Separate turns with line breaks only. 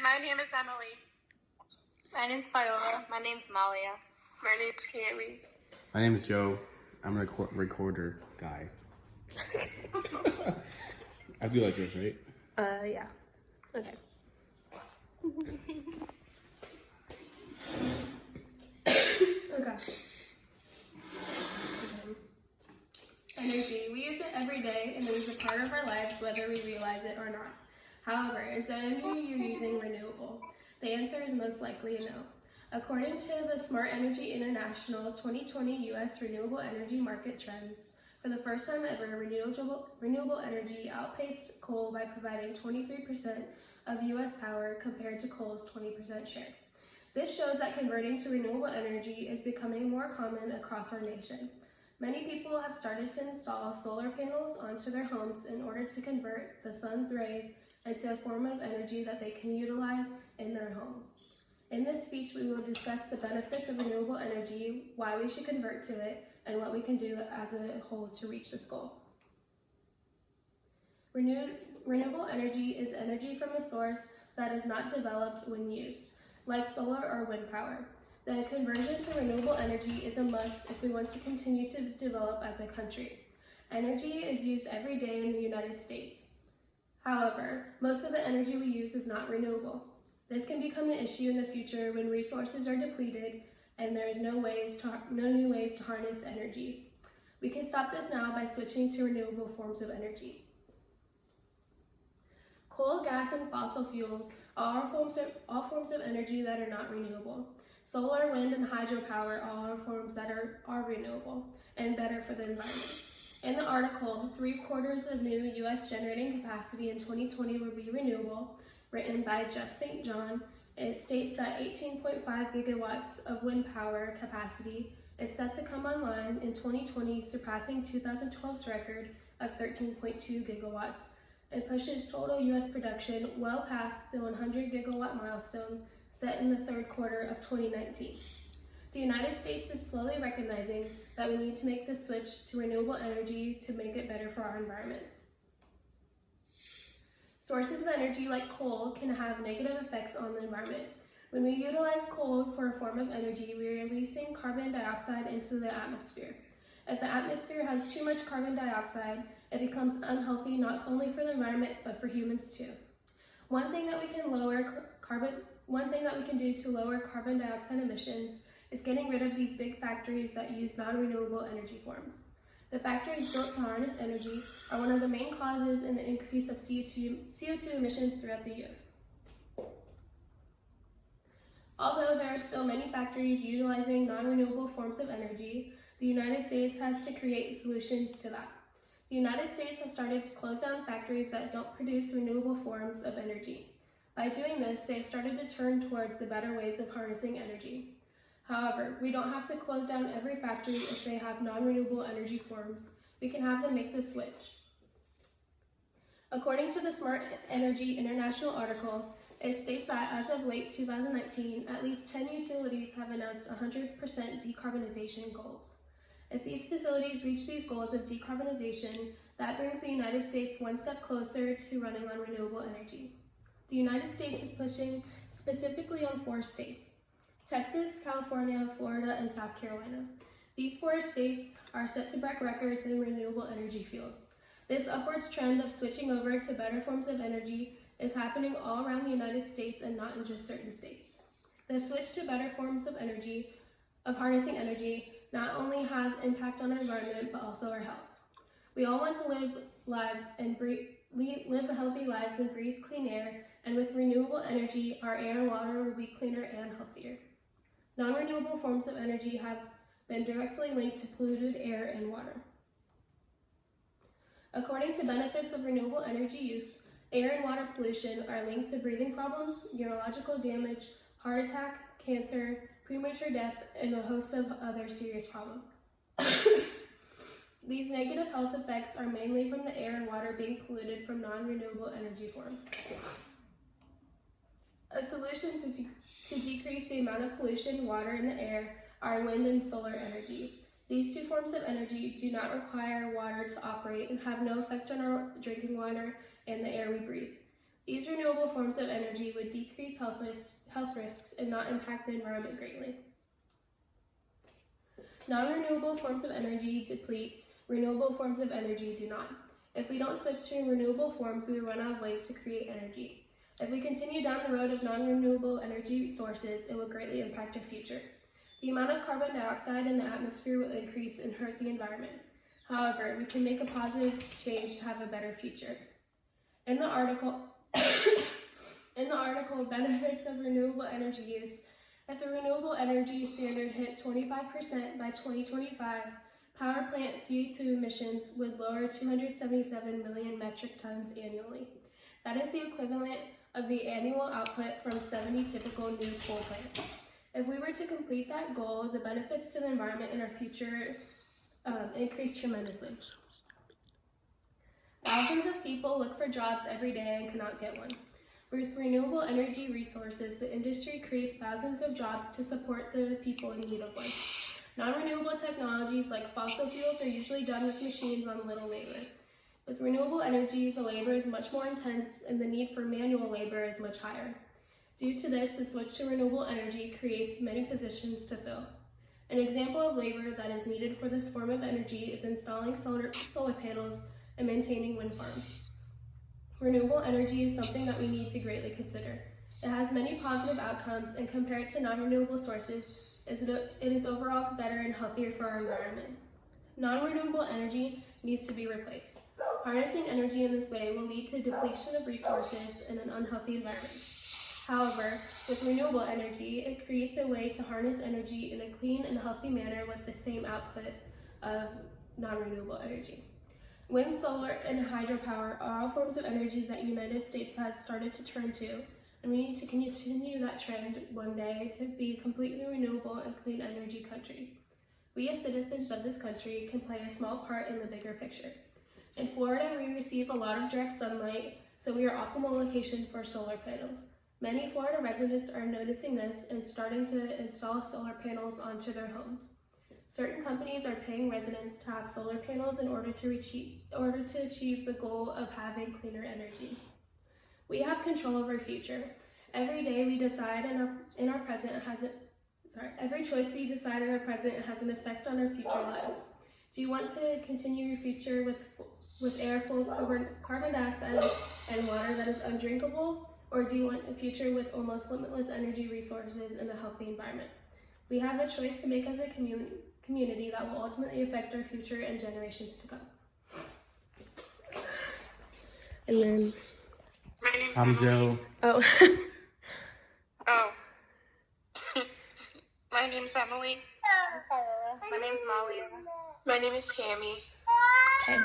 My name is Emily.
My name's Viola. My name's Malia.
My name's Cami.
My name's Joe. I'm a recorder guy. I do like this, right?
Yeah. Okay.
Okay. Energy. We use it every day, and it is a part of our lives whether we realize it or not. However, is the energy you're using renewable? The answer is most likely a no. According to the Smart Energy International 2020 U.S. Renewable Energy Market Trends, for the first time ever, renewable energy outpaced coal by providing 23% of U.S. power compared to coal's 20% share. This shows that converting to renewable energy is becoming more common across our nation. Many people have started to install solar panels onto their homes in order to convert the sun's rays into a form of energy that they can utilize in their homes. In this speech, we will discuss the benefits of renewable energy, why we should convert to it, and what we can do as a whole to reach this goal. Renewable energy is energy from a source that is not developed when used, like solar or wind power. The conversion to renewable energy is a must if we want to continue to develop as a country. Energy is used every day in the United States. However, most of the energy we use is not renewable. This can become an issue in the future when resources are depleted and there is no new ways to harness energy. We can stop this now by switching to renewable forms of energy. Coal, gas, and fossil fuels are all forms of energy that are not renewable. Solar, wind, and hydropower are forms that are renewable and better for the environment. In the article, 3/4 of new U.S. generating capacity in 2020 will be renewable, written by Jeff St. John, it states that 18.5 gigawatts of wind power capacity is set to come online in 2020, surpassing 2012's record of 13.2 gigawatts, and pushes total U.S. production well past the 100 gigawatt milestone set in the third quarter of 2019. The United States is slowly recognizing that we need to make the switch to renewable energy to make it better for our environment. Sources of energy like coal can have negative effects on the environment. When we utilize coal for a form of energy, we are releasing carbon dioxide into the atmosphere. If the atmosphere has too much carbon dioxide, it becomes unhealthy not only for the environment, but for humans too. One thing that we can do to lower carbon dioxide emissions is getting rid of these big factories that use non-renewable energy forms. The factories built to harness energy are one of the main causes in the increase of CO2 emissions throughout the year. Although there are still many factories utilizing non-renewable forms of energy, the United States has to create solutions to that. The United States has started to close down factories that don't produce renewable forms of energy. By doing this, they have started to turn towards the better ways of harnessing energy. However, we don't have to close down every factory if they have non-renewable energy forms. We can have them make the switch. According to the Smart Energy International article, it states that as of late 2019, at least 10 utilities have announced 100% decarbonization goals. If these facilities reach these goals of decarbonization, that brings the United States one step closer to running on renewable energy. The United States is pushing specifically on 4 states: Texas, California, Florida, and South Carolina. These 4 states are set to break records in the renewable energy field. This upwards trend of switching over to better forms of energy is happening all around the United States and not in just certain states. The switch to better forms of energy, of harnessing energy, not only has impact on our environment, but also our health. We all want to live healthy lives and breathe clean air, and with renewable energy, our air and water will be cleaner and healthier. Non-renewable forms of energy have been directly linked to polluted air and water. According to benefits of renewable energy use, air and water pollution are linked to breathing problems, neurological damage, heart attack, cancer, premature death, and a host of other serious problems. These negative health effects are mainly from the air and water being polluted from non-renewable energy forms. A solution to decrease the amount of pollution in water in the air are wind and solar energy. These 2 forms of energy do not require water to operate and have no effect on our drinking water and the air we breathe. These renewable forms of energy would decrease health risks and not impact the environment greatly. Non-renewable forms of energy deplete, renewable forms of energy do not. If we don't switch to renewable forms, we will run out of ways to create energy. If we continue down the road of non-renewable energy sources, it will greatly impact our future. The amount of carbon dioxide in the atmosphere will increase and hurt the environment. However, we can make a positive change to have a better future. In the article, Benefits of Renewable Energy Use, if the renewable energy standard hit 25% by 2025, power plant CO2 emissions would lower 277 million metric tons annually. That is the equivalent of the annual output from 70 typical new coal plants. If we were to complete that goal, the benefits to the environment in our future increase tremendously. Thousands of people look for jobs every day and cannot get one. With renewable energy resources, the industry creates thousands of jobs to support the people in need of one. Non-renewable technologies like fossil fuels are usually done with machines on little labor. With renewable energy, the labor is much more intense and the need for manual labor is much higher. Due to this, the switch to renewable energy creates many positions to fill. An example of labor that is needed for this form of energy is installing solar panels and maintaining wind farms. Renewable energy is something that we need to greatly consider. It has many positive outcomes, and compared to non-renewable sources, it is overall better and healthier for our environment. Non-renewable energy needs to be replaced. Harnessing energy in this way will lead to depletion of resources and an unhealthy environment. However, with renewable energy, it creates a way to harness energy in a clean and healthy manner with the same output of non-renewable energy. Wind, solar, and hydropower are all forms of energy that the United States has started to turn to, and we need to continue that trend one day to be a completely renewable and clean energy country. We as citizens of this country can play a small part in the bigger picture. In Florida, we receive a lot of direct sunlight, so we are optimal location for solar panels. Many Florida residents are noticing this and starting to install solar panels onto their homes. Certain companies are paying residents to have solar panels in order to achieve the goal of having cleaner energy. We have control over our future. Every day we decide in our present every choice we decide in our present has an effect on our future lives. Do you want to continue your future with air full of carbon dioxide and water that is undrinkable? Or do you want a future with almost limitless energy resources and a healthy environment? We have a choice to make as a community that will ultimately affect our future and generations to come. And then...
My name's
I'm
Emily.
Joe.
Oh.
Oh. My name's Emily.
My name's Malia.
My name is Tammy.
Okay.